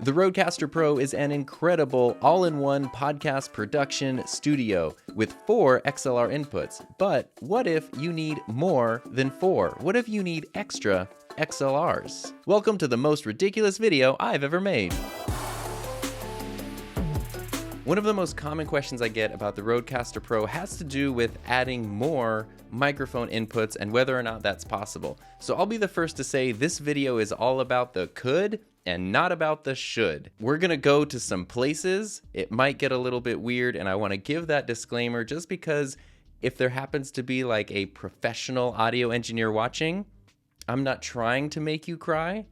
The Rodecaster Pro is an incredible all-in-one podcast production studio with 4 XLR inputs. But what if you need more than 4? What if you need extra XLRs? Welcome to the most ridiculous video I've ever made. One of the most common questions I get about the Rodecaster Pro has to do with adding more microphone inputs and whether or not that's possible. So I'll be the first to say this video is all about the could and not about the should. We're gonna go to some places. It might get a little bit weird, and I wanna give that disclaimer just because if there happens to be like a professional audio engineer watching, I'm not trying to make you cry.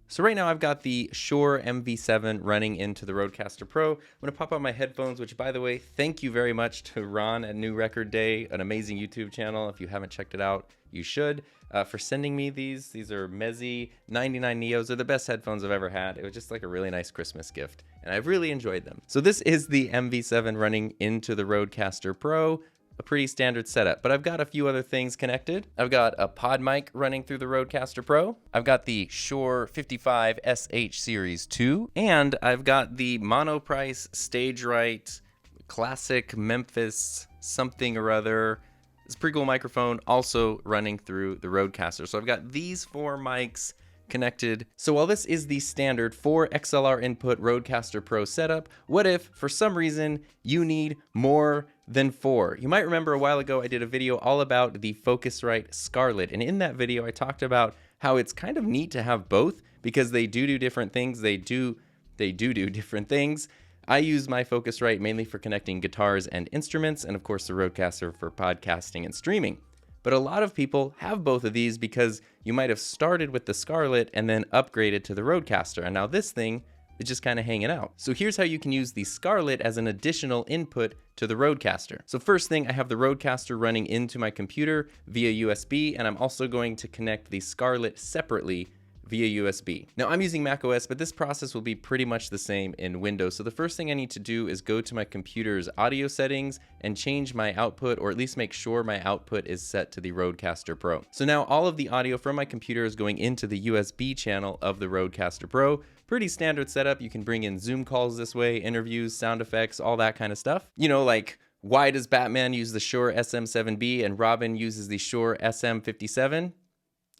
So right now I've got the Shure MV7 running into the Rodecaster Pro. I'm gonna pop on my headphones, which by the way, thank you very much to Ron at New Record Day, an amazing YouTube channel. If you haven't checked it out, you should, for sending me these. These are Mezzi 99 Neos. They're the best headphones I've ever had. It was just like a really nice Christmas gift, and I've really enjoyed them. So this is the MV7 running into the Rodecaster Pro. A pretty standard setup, but I've got a few other things connected. I've got a PodMic running through the Rodecaster Pro. I've got the Shure 55 SH Series 2, and I've got the Monoprice StageRight Classic Memphis something or other. It's a pretty cool microphone also running through the Rodecaster. So I've got these 4 mics connected. So while this is the standard 4 XLR input Rodecaster Pro setup, what if for some reason you need more than 4? You might remember a while ago I did a video all about the Focusrite Scarlett, and in that video I talked about how it's kind of neat to have both because they do different things. They do different things. I use my Focusrite mainly for connecting guitars and instruments, and of course the Rodecaster for podcasting and streaming. But a lot of people have both of these because you might have started with the Scarlett and then upgraded to the Rodecaster, and now this thing is just kind of hanging out. So here's how you can use the Scarlett as an additional input to the Rodecaster. So first thing, I have the Rodecaster running into my computer via USB, and I'm also going to connect the Scarlett separately via USB. Now I'm using macOS, but this process will be pretty much the same in Windows. So the first thing I need to do is go to my computer's audio settings and change my output, or at least make sure my output is set to the Rodecaster Pro. So now all of the audio from my computer is going into the USB channel of the Rodecaster Pro. Pretty standard setup. You can bring in Zoom calls this way, interviews, sound effects, all that kind of stuff. You know, like why does Batman use the Shure SM7B and Robin uses the Shure SM57?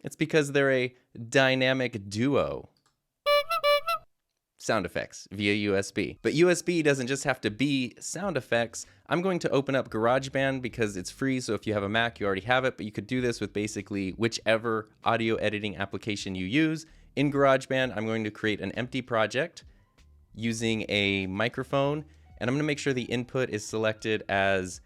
It's because they're a dynamic duo. Sound effects via USB. But USB doesn't just have to be sound effects. I'm going to open up GarageBand because it's free, so if you have a Mac, you already have it, but you could do this with basically whichever audio editing application you use. In GarageBand, I'm going to create an empty project using a microphone, and I'm going to make sure the input is selected as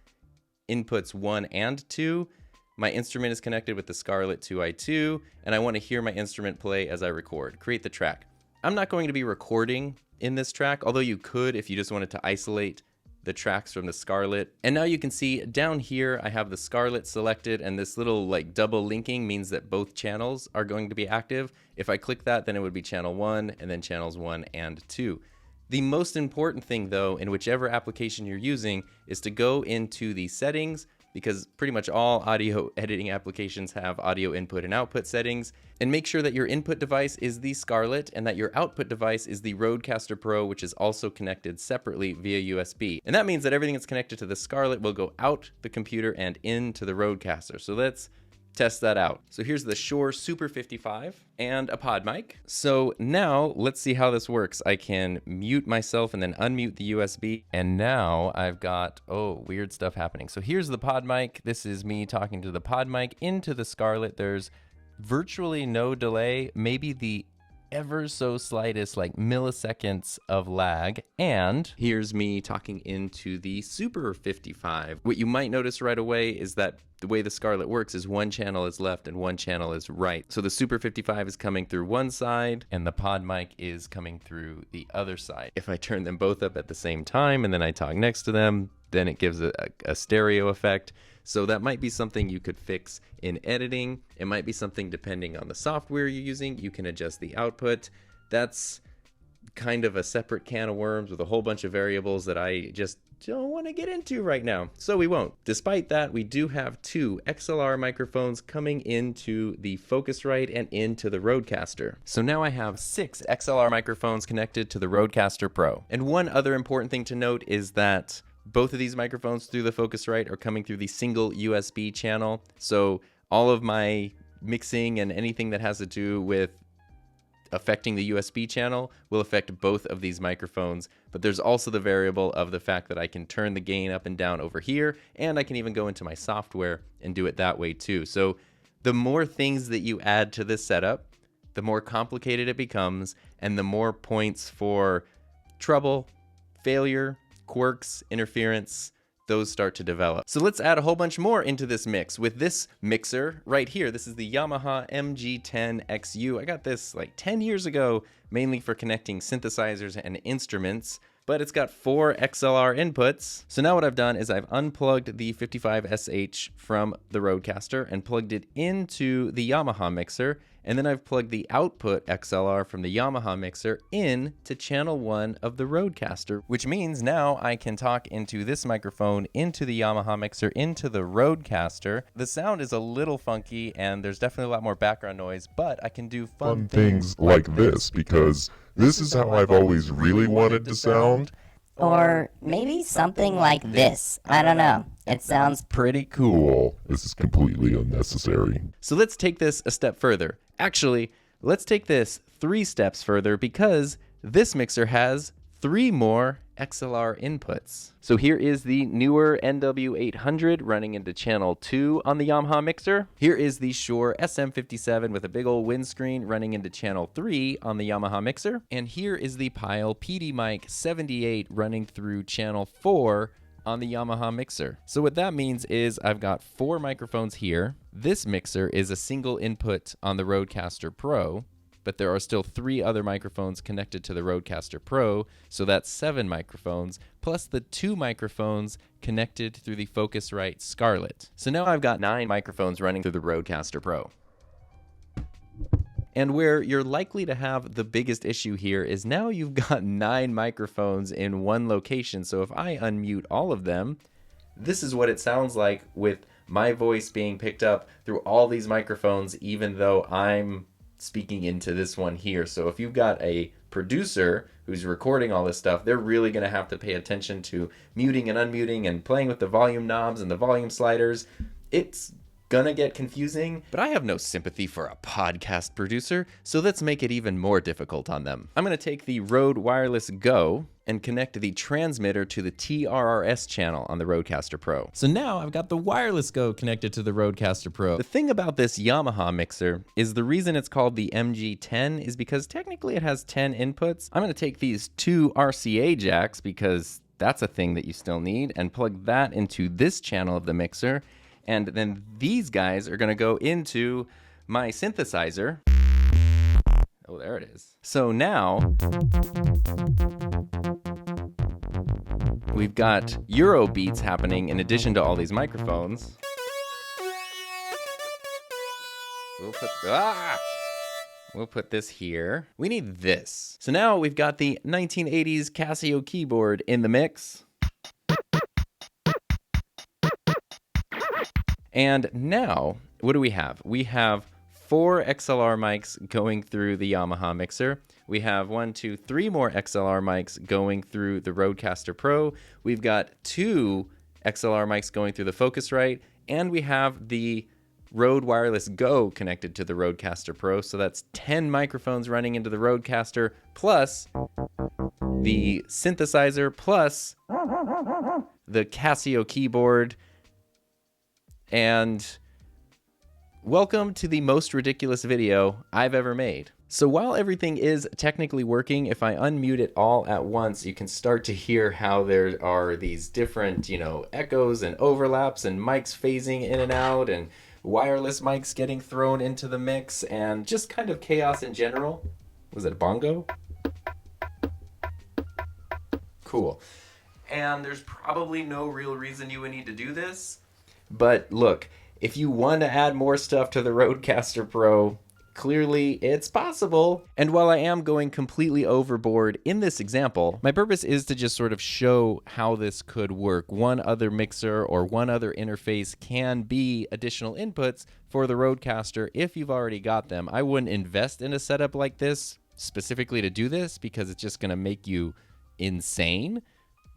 inputs 1 and 2. My instrument is connected with the Scarlett 2i2, and I want to hear my instrument play as I record. Create the track. I'm not going to be recording in this track, although you could if you just wanted to isolate the tracks from the Scarlett. And now you can see down here, I have the Scarlett selected, and this little like double linking means that both channels are going to be active. If I click that, then it would be channel 1 and then channels 1 and 2. The most important thing though, in whichever application you're using, is to go into the settings, because pretty much all audio editing applications have audio input and output settings, and make sure that your input device is the Scarlett and that your output device is the Rodecaster Pro, which is also connected separately via USB. And that means that everything that's connected to the Scarlett will go out the computer and into the Rodecaster. So let's test that out. So here's the Shure Super 55 and a PodMic. So now let's see how this works. I can mute myself and then unmute the USB. And now I've got, weird stuff happening. So here's the PodMic. This is me talking to the PodMic into the Scarlett. There's virtually no delay, maybe the ever so slightest like milliseconds of lag. And here's me talking into the Super 55. What you might notice right away is that the way the Scarlett works is one channel is left and one channel is right. So the Super 55 is coming through one side and the PodMic is coming through the other side. If I turn them both up at the same time and then I talk next to them, then it gives a stereo effect. So that might be something you could fix in editing. It might be something depending on the software you're using. You can adjust the output. That's kind of a separate can of worms with a whole bunch of variables that I just don't want to get into right now, so we won't. Despite that, we do have 2 XLR microphones coming into the Focusrite and into the Rodecaster. So now I have 6 XLR microphones connected to the Rodecaster Pro. And one other important thing to note is that both of these microphones through the Focusrite are coming through the single USB channel. So all of my mixing and anything that has to do with affecting the USB channel will affect both of these microphones, but there's also the variable of the fact that I can turn the gain up and down over here, and I can even go into my software and do it that way too. So the more things that you add to this setup, the more complicated it becomes, and the more points for trouble, failure, quirks, interference, those start to develop. So let's add a whole bunch more into this mix with this mixer right here. This is the Yamaha Mg10XU. I got this like 10 years ago, mainly for connecting synthesizers and instruments, but it's got 4 XLR inputs. So now what I've done is I've unplugged the 55SH from the Rodecaster and plugged it into the Yamaha mixer, and then I've plugged the output XLR from the Yamaha mixer in to channel 1 of the Rodecaster, which means now I can talk into this microphone, into the Yamaha mixer, into the Rodecaster. The sound is a little funky and there's definitely a lot more background noise, but I can do fun things like this, because this is how I've always really wanted to sound. Or maybe something like this. I don't know. It sounds pretty cool. This is completely unnecessary. So let's take this a step further. Actually, let's take this 3 steps further, because this mixer has 3 more XLR inputs. So here is the newer NW800 running into channel 2 on the Yamaha mixer. Here is the Shure SM57 with a big old windscreen running into channel 3 on the Yamaha mixer. And here is the Pyle PodMic 78 running through channel 4 on the Yamaha mixer. So what that means is I've got 4 microphones here. This mixer is a single input on the Rodecaster Pro, but there are still 3 other microphones connected to the Rodecaster Pro, so that's 7 microphones, plus the 2 microphones connected through the Focusrite Scarlett. So now I've got 9 microphones running through the Rodecaster Pro. And where you're likely to have the biggest issue here is now you've got 9 microphones in one location. So if I unmute all of them, this is what it sounds like with my voice being picked up through all these microphones, even though I'm speaking into this one here. So if you've got a producer who's recording all this stuff, they're really going to have to pay attention to muting and unmuting and playing with the volume knobs and the volume sliders. It's gonna get confusing, but I have no sympathy for a podcast producer, so let's make it even more difficult on them. I'm gonna take the Rode Wireless Go and connect the transmitter to the TRRS channel on the Rodecaster Pro. So now I've got the Wireless Go connected to the Rodecaster Pro. The thing about this Yamaha mixer is the reason it's called the MG10 is because technically it has 10 inputs. I'm gonna take these 2 RCA jacks, because that's a thing that you still need, and plug that into this channel of the mixer. And then these guys are going to go into my synthesizer. Oh, there it is. So now we've got Euro beats happening in addition to all these microphones. We'll put this here. We need this. So now we've got the 1980s Casio keyboard in the mix. And now, what do we have? We have 4 XLR mics going through the Yamaha mixer. We have 1, 2, 3 more XLR mics going through the Rodecaster Pro. We've got 2 XLR mics going through the Focusrite, and we have the Rode Wireless Go connected to the Rodecaster Pro. So that's 10 microphones running into the Rodecaster, plus the synthesizer, plus the Casio keyboard. And welcome to the most ridiculous video I've ever made. So while everything is technically working, if I unmute it all at once, you can start to hear how there are these different, echoes and overlaps and mics phasing in and out and wireless mics getting thrown into the mix and just kind of chaos in general. Was it a bongo? Cool. And there's probably no real reason you would need to do this. But look, if you want to add more stuff to the Rodecaster Pro, Clearly, it's possible. And while I am going completely overboard in this example, my purpose is to just sort of show how this could work. One other mixer or one other interface can be additional inputs for the Rodecaster if you've already got them. I wouldn't invest in a setup like this specifically to do this because it's just going to make you insane.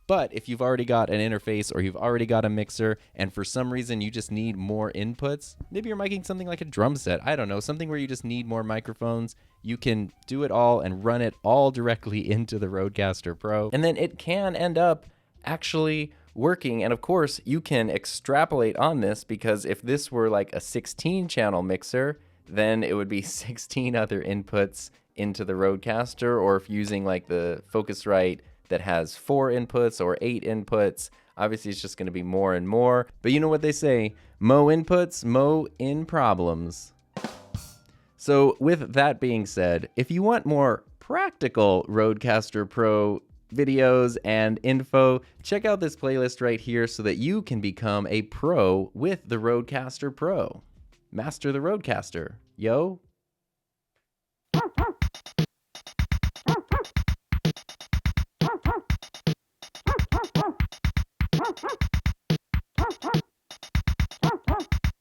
But if you've already got an interface or you've already got a mixer and for some reason you just need more inputs, maybe you're miking something like a drum set, I don't know, something where you just need more microphones, you can do it all and run it all directly into the Rodecaster Pro. And then it can end up actually working. And of course, you can extrapolate on this because if this were like a 16-channel mixer, then it would be 16 other inputs into the Rodecaster, or if using like the Focusrite that has 4 inputs or 8 inputs, obviously it's just going to be more and more. But you know what they say, mo inputs, mo in problems. So with that being said, if you want more practical Rodecaster Pro videos and info, check out this playlist right here so that you can become a pro with the Rodecaster Pro. Master the Rodecaster, yo.